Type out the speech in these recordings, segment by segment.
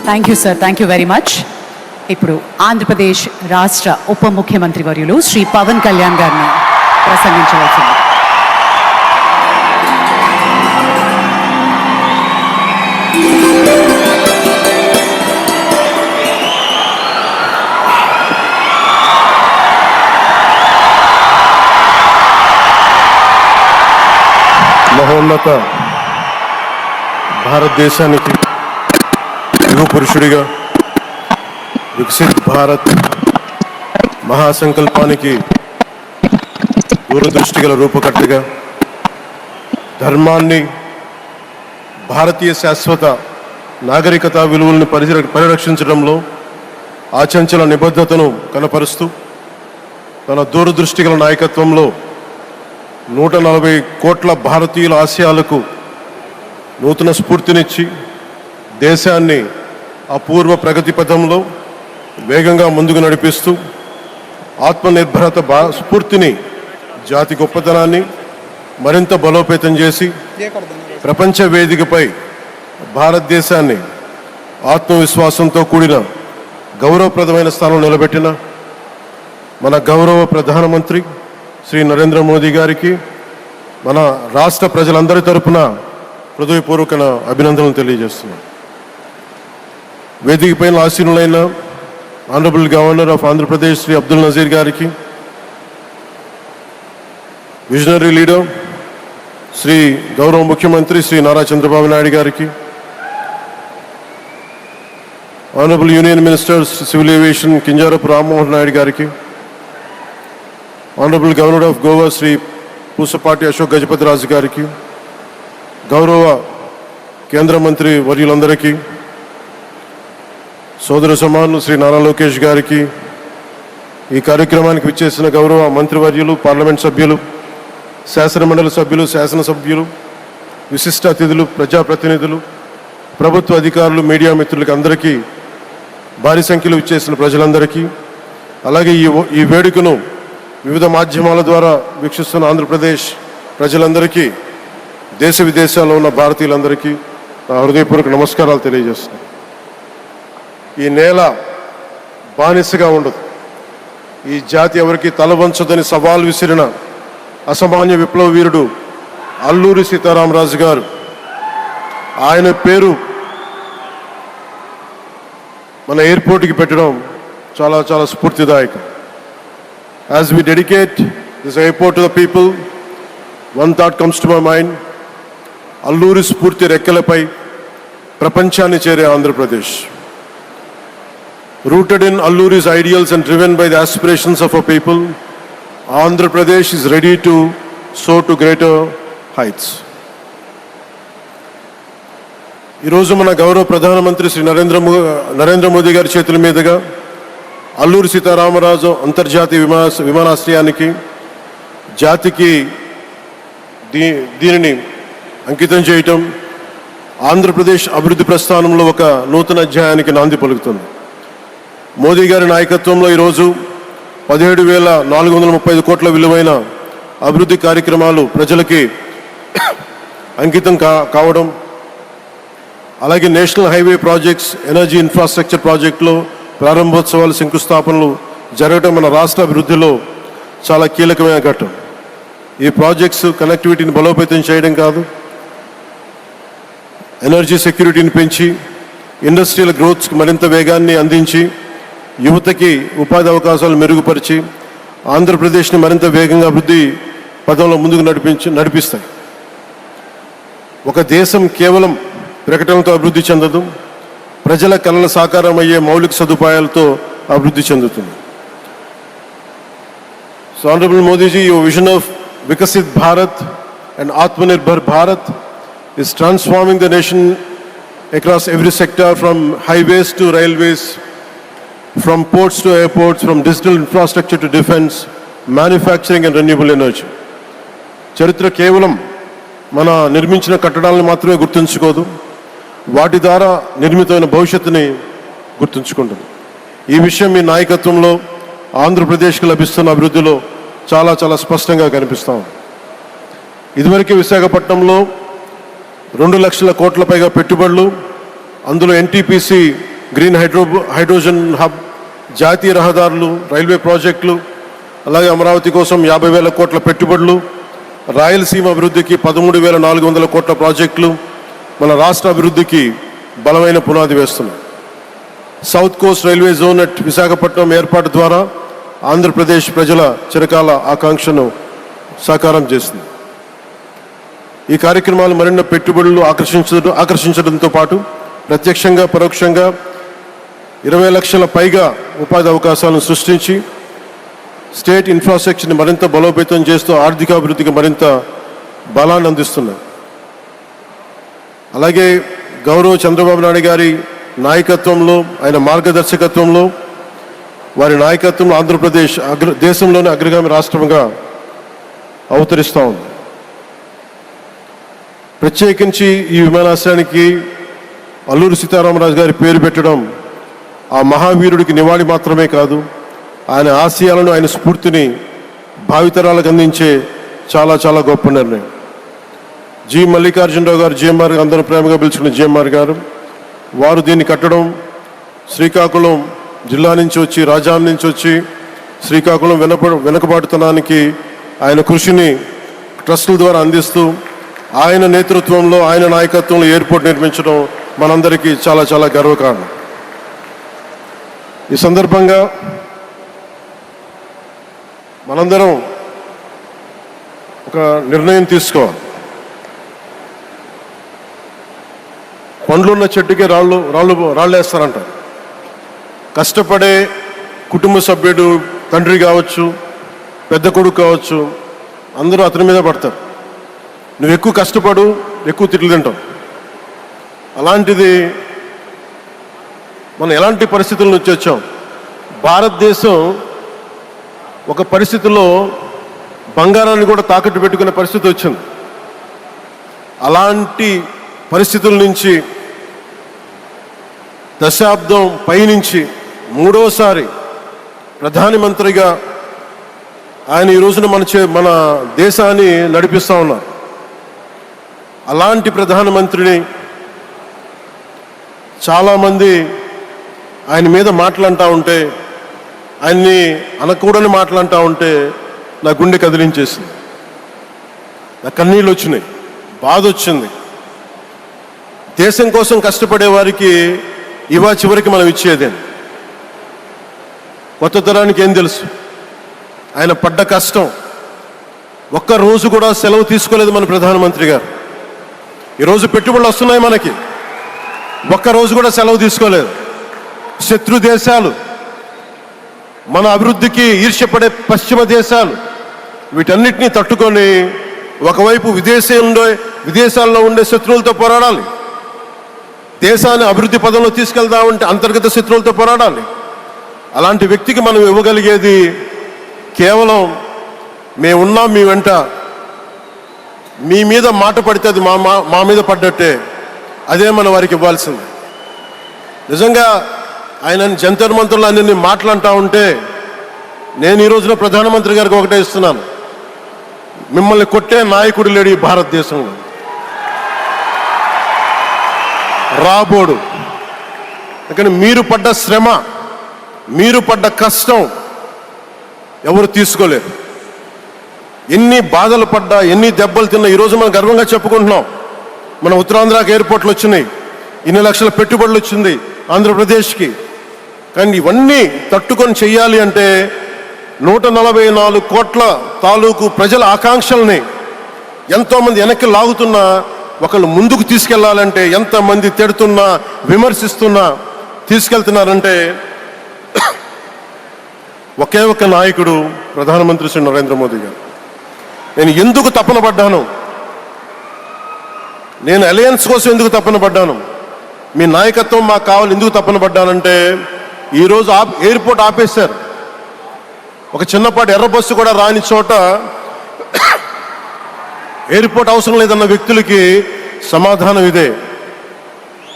Thank you sir, thank you very much. ఇప్పుడు ఆంధ్రప్రదేశ్ రాష్ట్ర ఉప ముఖ్యమంత్రి వర్యులు శ్రీ పవన్ కళ్యాణ్ గారిని ప్రసంగించవలసింది. మహోన్నత భారతదేశానికి యువ పురుషుడిగా వికసిత్ భారత్ మహాసంకల్పానికి దూరదృష్టి గల రూపకర్తగా ధర్మాన్ని, భారతీయ శాశ్వత నాగరికత విలువలను పరిరక్షించడంలో ఆచంచల నిబద్ధతను కనపరుస్తూ తన దూరదృష్టి గల నాయకత్వంలో 140 కోట్ల భారతీయుల ఆశయాలకు నూతన స్ఫూర్తినిచ్చి దేశాన్ని అపూర్వ ప్రగతి పథంలో వేగంగా ముందుకు నడిపిస్తూ ఆత్మనిర్భరత స్ఫూర్తిని, జాతి గొప్పతనాన్ని మరింత బలోపేతం చేసి ప్రపంచ వేదికపై భారతదేశాన్ని ఆత్మవిశ్వాసంతో కూడిన గౌరవప్రదమైన స్థానంలో నిలబెట్టిన మన గౌరవ ప్రధానమంత్రి శ్రీ నరేంద్ర మోదీ గారికి మన రాష్ట్ర ప్రజలందరి తరపున హృదయపూర్వక అభినందనలు తెలియజేస్తున్నాం. వేదిక పైన ఆసీనులైన honourable governor of Andhra Pradesh Shri Abdul Nazeer గారికి, విజనరీ లీడర్ శ్రీ గౌరవ ముఖ్యమంత్రి శ్రీ నారా చంద్రబాబు నాయుడు గారికి, honourable union minister civil aviation Kinjarapu Rammohan Naidu గారికి, honourable governor of Goa Shri Pusapati Ashok Gajapathi Raju గారికి, గౌరవ కేంద్ర మంత్రి వర్యులందరికీ, సోదర సమానులు శ్రీ నారా లోకేష్ గారికి, ఈ కార్యక్రమానికి విచ్చేసిన గౌరవ మంత్రివర్యులు, పార్లమెంట్ సభ్యులు, శాసనమండలి సభ్యులు, శాసనసభ్యులు, విశిష్ట అతిథులు, ప్రజాప్రతినిధులు, ప్రభుత్వ అధికారులు, మీడియా మిత్రులకి అందరికీ, భారీ సంఖ్యలో విచ్చేసిన ప్రజలందరికీ, అలాగే ఈ వేడుకను వివిధ మాధ్యమాల ద్వారా వీక్షిస్తున్న ఆంధ్రప్రదేశ్ ప్రజలందరికీ, దేశ విదేశాల్లో ఉన్న భారతీయులందరికీ నా హృదయపూర్వక నమస్కారాలు తెలియజేస్తున్నాను. ఈ నేల బానిసగా ఉండదు, ఈ జాతి ఎవరికి తల వంచదని సవాల్ విసిరిన అసామాన్య విప్లవ వీరుడు అల్లూరి సీతారామరాజు గారు, ఆయన పేరు మన ఎయిర్పోర్ట్కి పెట్టడం చాలా చాలా స్ఫూర్తిదాయకం. As we dedicate this airport to the people, one thought comes to my mind: Alluri స్ఫూర్తి రెక్కలపై ప్రపంచాన్ని చేరే Andhra Pradesh. Rooted in Alluri's ideals and driven by the aspirations of our people, Andhra Pradesh is ready to soar to greater heights. ఈరోజు మన గౌరవ ప్రధానమంత్రి శ్రీ నరేంద్ర మోదీ గారి చేతుల మీదుగా అల్లూరి సీతారామరాజు అంతర్జాతీయ విమానాశ్రయానికి, జాతికి దీనిని అంకితం చేయటం ఆంధ్రప్రదేశ్ అభివృద్ధి ప్రస్థానంలో ఒక నూతన అధ్యాయానికి నాంది పలుకుతుంది. మోదీ గారి నాయకత్వంలో ఈరోజు 17,435 కోట్ల విలువైన అభివృద్ధి కార్యక్రమాలు ప్రజలకి అంకితం కావడం, అలాగే national highway projects, energy infrastructure ప్రాజెక్టులో ప్రారంభోత్సవాలు, శంకుస్థాపనలు జరగడం మన రాష్ట్ర అభివృద్ధిలో చాలా కీలకమైన ఘట్టం. ఈ ప్రాజెక్ట్స్ కనెక్టివిటీని బలోపేతం చేయడం కాదు, ఎనర్జీ సెక్యూరిటీని పెంచి ఇండస్ట్రియల్ గ్రోత్స్కి మరింత వేగాన్ని అందించి యువతకి ఉపాధి అవకాశాలు మెరుగుపరిచి ఆంధ్రప్రదేశ్ని మరింత వేగంగా అభివృద్ధి పదంలో ముందుకు నడిపిస్తాయి. ఒక దేశం కేవలం ప్రకటనలతో అభివృద్ధి చెందదు, ప్రజల కళల సాకారం అయ్యే మౌలిక సదుపాయాలతో అభివృద్ధి చెందుతుంది. So Honorable Modi ji, your vision of Vikasit Bharat and Atmanirbhar Bharat is transforming the nation across every sector, from highways to railways, from ports to airports, from digital infrastructure to defense, manufacturing and renewable energy. చరిత్ర కేవలం మన నిర్మించిన కట్టడాలను మాత్రమే గుర్తుంచుకోదు, వాటి ద్వారా నిర్మితమైన భవిష్యత్తుని గుర్తుంచుకుంటుంది. ఈ విషయం మీ నాయకత్వంలో ఆంధ్రప్రదేశ్కి లభిస్తున్న అభివృద్ధిలో చాలా చాలా స్పష్టంగా కనిపిస్తాం. ఇదివరకే విశాఖపట్నంలో 2 లక్షల కోట్ల పైగా పెట్టుబడులు, అందులో ఎన్టీపీసీ గ్రీన్ హైడ్రోజన్ హబ్, జాతీయ రహదారులు, రైల్వే ప్రాజెక్టులు, అలాగే అమరావతి కోసం 50,000 కోట్ల పెట్టుబడులు, రాయలసీమ అభివృద్ధికి 13,400 కోట్ల ప్రాజెక్టులు మన రాష్ట్ర అభివృద్ధికి బలమైన పునాది వేస్తున్నాయి. South Coast railway zone at Visakhapatnam ఏర్పాటు ద్వారా ఆంధ్రప్రదేశ్ ప్రజల చిరకాల ఆకాంక్షను సాకారం చేసింది. ఈ కార్యక్రమాలు మరిన్ని పెట్టుబడులు ఆకర్షించడంతో పాటు ప్రత్యక్షంగా పరోక్షంగా 20 లక్షల పైగా ఉపాధి అవకాశాలను సృష్టించి స్టేట్ ఇన్ఫ్రాస్ట్రక్చర్ని మరింత బలోపేతం చేస్తూ ఆర్థికాభివృద్ధికి మరింత బలాన్ని అందిస్తున్నాయి. అలాగే గౌరవ చంద్రబాబు నాయుడు గారి నాయకత్వంలో, ఆయన మార్గదర్శకత్వంలో, వారి నాయకత్వంలో ఆంధ్రప్రదేశ్ దేశంలోనే అగ్రగామి రాష్ట్రంగా అవతరిస్తూ ఉంది. ప్రత్యేకించి ఈ విమానాశ్రయానికి అల్లూరి సీతారామరాజు గారి పేరు పెట్టడం ఆ మహావీరుడికి నివాళి మాత్రమే కాదు, ఆయన ఆశయాలను, ఆయన స్ఫూర్తిని భావితరాలకు అందించే చాలా చాలా గొప్ప నిర్ణయం. జి మల్లికార్జునరావు గారు, జిఎంఆర్, అందరూ ప్రేమగా పిలుచుకున్న జిఎంఆర్ గారు, వారు దీన్ని కట్టడం, శ్రీకాకుళం జిల్లా నుంచి వచ్చి, రాజాం నుంచి వచ్చి శ్రీకాకుళం వెనుకబాటుతనానికి ఆయన కృషిని ట్రస్టుల ద్వారా అందిస్తూ ఆయన నేతృత్వంలో, ఆయన నాయకత్వంలో ఎయిర్పోర్ట్ నిర్మించడం మనందరికీ చాలా చాలా గర్వకారణం. ఈ సందర్భంగా మనందరం ఒక నిర్ణయం తీసుకోవాలి. పండ్లున్న చెట్టుకే రాళ్ళు వేస్తారంటారు. కష్టపడే కుటుంబ సభ్యుడు, తండ్రి కావచ్చు, పెద్ద కొడుకు కావచ్చు, అందరూ అతని మీద పడతారు. నువ్వు ఎక్కువ కష్టపడు, ఎక్కువ తిట్లు తింటావు. అలాంటిది మనం ఎలాంటి పరిస్థితుల నుంచి వచ్చాం? భారతదేశం ఒక పరిస్థితిలో బంగారాన్ని కూడా తాకట్టు పెట్టుకునే పరిస్థితి వచ్చింది. అలాంటి పరిస్థితుల నుంచి దశాబ్దం పైనుంచి మూడోసారి ప్రధానమంత్రిగా ఆయన ఈ రోజున మన దేశాన్ని నడిపిస్తూ ఉన్నారు. అలాంటి ప్రధానమంత్రిని చాలామంది ఆయన మీద మాట్లాడుతూ ఉంటే, ఆయన్ని అనకూడని మాట్లాడుతూ ఉంటే నా గుండె కదిలించేసింది, నా కన్నీళ్ళు వచ్చినాయి, బాధ వచ్చింది. దేశం కోసం కష్టపడే వారికి ఇవా చివరికి మనం ఇచ్చేదేం. కొత్త తరానికి ఏం తెలుసు? ఆయన పడ్డ కష్టం. ఒక్క రోజు కూడా సెలవు తీసుకోలేదు మన ప్రధానమంత్రి గారు. ఈరోజు పెట్టుబడులు వస్తున్నాయి మనకి, ఒక్కరోజు కూడా సెలవు తీసుకోలేదు. శత్రు దేశాలు, మన అభివృద్ధికి ఈర్ష్యపడే పశ్చిమ దేశాలు, వీటన్నిటినీ తట్టుకొని ఒకవైపు విదేశాల్లో ఉండే శత్రువులతో పోరాడాలి, దేశాన్ని అభివృద్ధి పదంలో తీసుకెళ్దామంటే అంతర్గత శత్రువులతో పోరాడాలి. అలాంటి వ్యక్తికి మనం ఇవ్వగలిగేది కేవలం మేమున్నాం మీ వెంట, మీ మీద మాట పడితే అది మా మీద పడ్డట్టే, అదే మనం వారికి ఇవ్వాల్సింది. నిజంగా ఆయన జంతర్ మంత్రులు అన్ని మాట్లాడుతూ ఉంటే నేను ఈ రోజున ప్రధానమంత్రి గారికి ఒకటే ఇస్తున్నాను, మిమ్మల్ని కొట్టే నాయకుడు లేడు ఈ భారతదేశంలో, రాబోడు. కానీ మీరు పడ్డ శ్రమ, మీరు పడ్డ కష్టం ఎవరు తీసుకోలేరు. ఎన్ని బాధలు పడ్డా, ఎన్ని దెబ్బలు తిన్నా ఈరోజు మనం గర్వంగా చెప్పుకుంటున్నాం. మన ఉత్తరాంధ్రకి ఎయిర్పోర్ట్లు వచ్చినాయి, ఇన్ని లక్షల పెట్టుబడులు వచ్చింది ఆంధ్రప్రదేశ్కి. కానీ ఇవన్నీ తట్టుకొని చెయ్యాలి అంటే 144 కోట్ల తాలూకు ప్రజల ఆకాంక్షల్ని ఎంతోమంది వెనక్కి లాగుతున్నా, ఒకళ్ళు ముందుకు తీసుకెళ్లాలంటే ఎంతమంది తిడుతున్నా, విమర్శిస్తున్నా తీసుకెళ్తున్నారంటే ఒకే ఒక నాయకుడు ప్రధానమంత్రి శ్రీ నరేంద్ర మోదీ గారు. నేను ఎందుకు తపన పడ్డాను, నేను అలయన్స్ కోసం ఎందుకు తపన పడ్డాను, మీ నాయకత్వం మాకు కావాలి ఎందుకు తపన పడ్డానంటే, ఈరోజు ఎయిర్పోర్ట్ ఆపేశారు. ఒక చిన్నపాటి ఎర్ర బస్సు కూడా రాని చోట ఎయిర్పోర్ట్ అవసరం లేదన్న వ్యక్తులకి సమాధానం ఇదే.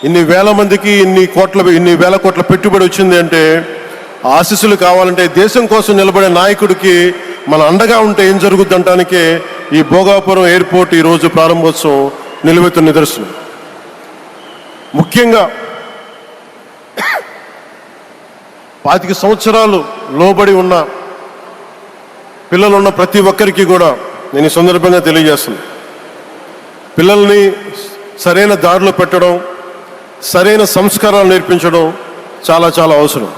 ఇన్ని వేల మందికి ఇన్ని వేల కోట్ల పెట్టుబడి వచ్చింది అంటే ఆశీస్సులు కావాలంటే, దేశం కోసం నిలబడే నాయకుడికి మన అండగా ఉంటే ఏం జరుగుద్ది అంటానికే ఈ భోగాపురం ఎయిర్పోర్ట్ ఈరోజు ప్రారంభోత్సవం నిలువెత్తున నిదర్శనం. ముఖ్యంగా 25 సంవత్సరాలు లోబడి ఉన్న పిల్లలు ఉన్న ప్రతి ఒక్కరికి కూడా నేను ఈ సందర్భంగా తెలియజేస్తున్నాను. పిల్లల్ని సరైన దారిలో పెట్టడం, సరైన సంస్కారాలు నేర్పించడం చాలా చాలా అవసరం.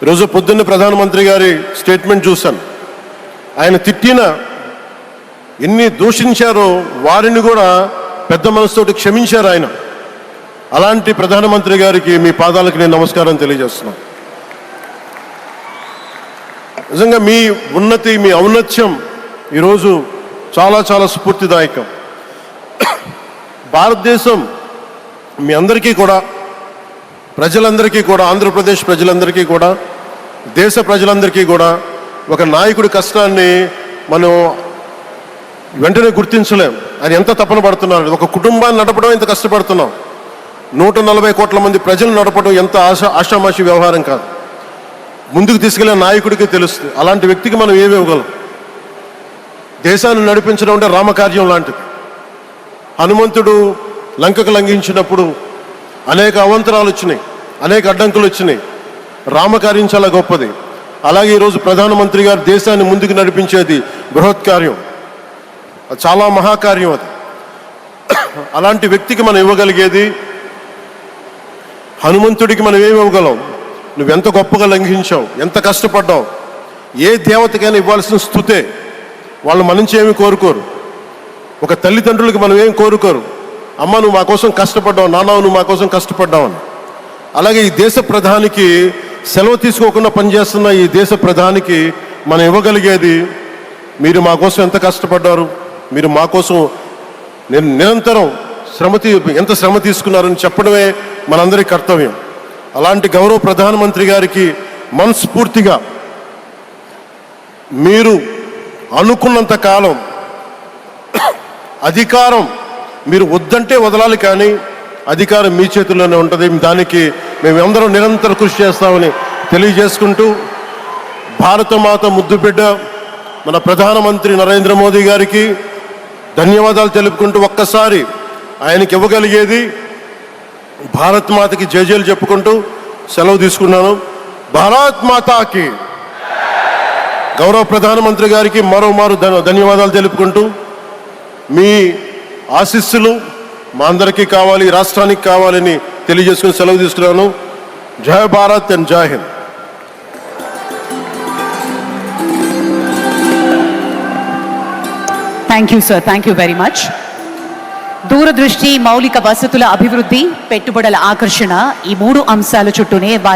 ఈరోజు పొద్దున్న ప్రధానమంత్రి గారి స్టేట్మెంట్ చూశాను. ఆయన తిట్టిన ఎన్ని దూషించారో వారిని కూడా పెద్ద మనసుతోటి క్షమించారు ఆయన. అలాంటి ప్రధానమంత్రి గారికి మీ పాదాలకు నేను నమస్కారం తెలియజేస్తున్నాను. నిజంగా మీ ఉన్నతి, మీ ఔన్నత్యం ఈరోజు చాలా చాలా స్ఫూర్తిదాయకం. భారతదేశం మీ అందరికీ కూడా, ప్రజలందరికీ కూడా, ఆంధ్రప్రదేశ్ ప్రజలందరికీ కూడా, దేశ ప్రజలందరికీ కూడా ఒక నాయకుడి కష్టాన్ని మనం వెంటనే గుర్తించలేం. ఆయన ఎంత తపన పడుతున్నారు. ఒక కుటుంబాన్ని నడపడం ఎంత కష్టపడుతున్నాం. 140 కోట్ల మంది ప్రజలు నడపడం ఎంత ఆషామాషి వ్యవహారం కాదు. ముందుకు తీసుకెళ్లే నాయకుడికి తెలుస్తుంది. అలాంటి వ్యక్తికి మనం ఏమి ఇవ్వగలం. దేశాన్ని నడిపించడం అంటే రామకార్యం లాంటిది. హనుమంతుడు లంకకు లంఘించినప్పుడు అనేక అవంతరాలు వచ్చినాయి, అనేక అడ్డంకులు వచ్చినాయి. రామకార్యం చాలా గొప్పది. అలాగే ఈరోజు ప్రధానమంత్రి గారు దేశాన్ని ముందుకు నడిపించేది బృహత్ కార్యం, చాలా మహాకార్యం అది. అలాంటి వ్యక్తికి మనం ఇవ్వగలిగేది, హనుమంతుడికి మనం ఏమి ఇవ్వగలం? నువ్వెంత గొప్పగా లంఘించావు, ఎంత కష్టపడ్డావు. ఏ దేవతకైనా ఇవ్వాల్సిన స్తుతే. వాళ్ళు మన నుంచి ఏమి కోరుకోరు. ఒక తల్లిదండ్రులకి మనం ఏం కోరుకోరు. అమ్మ నువ్వు మా కోసం కష్టపడ్డావు, నాన్న నువ్వు మా కోసం కష్టపడ్డావు అని. అలాగే ఈ దేశ ప్రధానికి, సెలవు తీసుకోకుండా పనిచేస్తున్న ఈ దేశ ప్రధానికి మనం ఇవ్వగలిగేది, మీరు మా కోసం ఎంత కష్టపడ్డారు, మీరు మా కోసం నిరంతరం ఎంత శ్రమ తీసుకున్నారని చెప్పడమే మనందరి కర్తవ్యం. అలాంటి గౌరవ ప్రధానమంత్రి గారికి మనస్ఫూర్తిగా మీరు అనుకున్నంత కాలం అధికారం మీరు వద్దంటే వదలాలి, కానీ అధికారం మీ చేతుల్లోనే ఉంటుంది. దానికి మేమందరం నిరంతర కృషి చేస్తామని తెలియజేసుకుంటూ, భారతమాత ముద్దుబిడ్డ మన ప్రధానమంత్రి నరేంద్ర మోదీ గారికి ధన్యవాదాలు తెలుపుకుంటూ, ఒక్కసారి ఆయనకి ఇవ్వగలిగేది భారత్ మాతకి జయజయలు చెప్పుకుంటూ సెలవు తీసుకున్నాను. భారత్ మాతాకి. గౌరవ ప్రధానమంత్రి గారికి మరోమారు ధన్యవాదాలు తెలుపుకుంటూ, మీ ఆశీస్సులు మా అందరికీ కావాలి, రాష్ట్రానికి కావాలని తెలియజేసుకుని సెలవు తీసుకున్నాను. జై భారత్ అండ్ జై Hind. Thank you sir, thank you very much. దూరదృష్టి, మౌలిక వసతుల అభివృద్ధి, పెట్టుబడుల ఆకర్షణ, ఈ 3 అంశాల చుట్టూనే వారి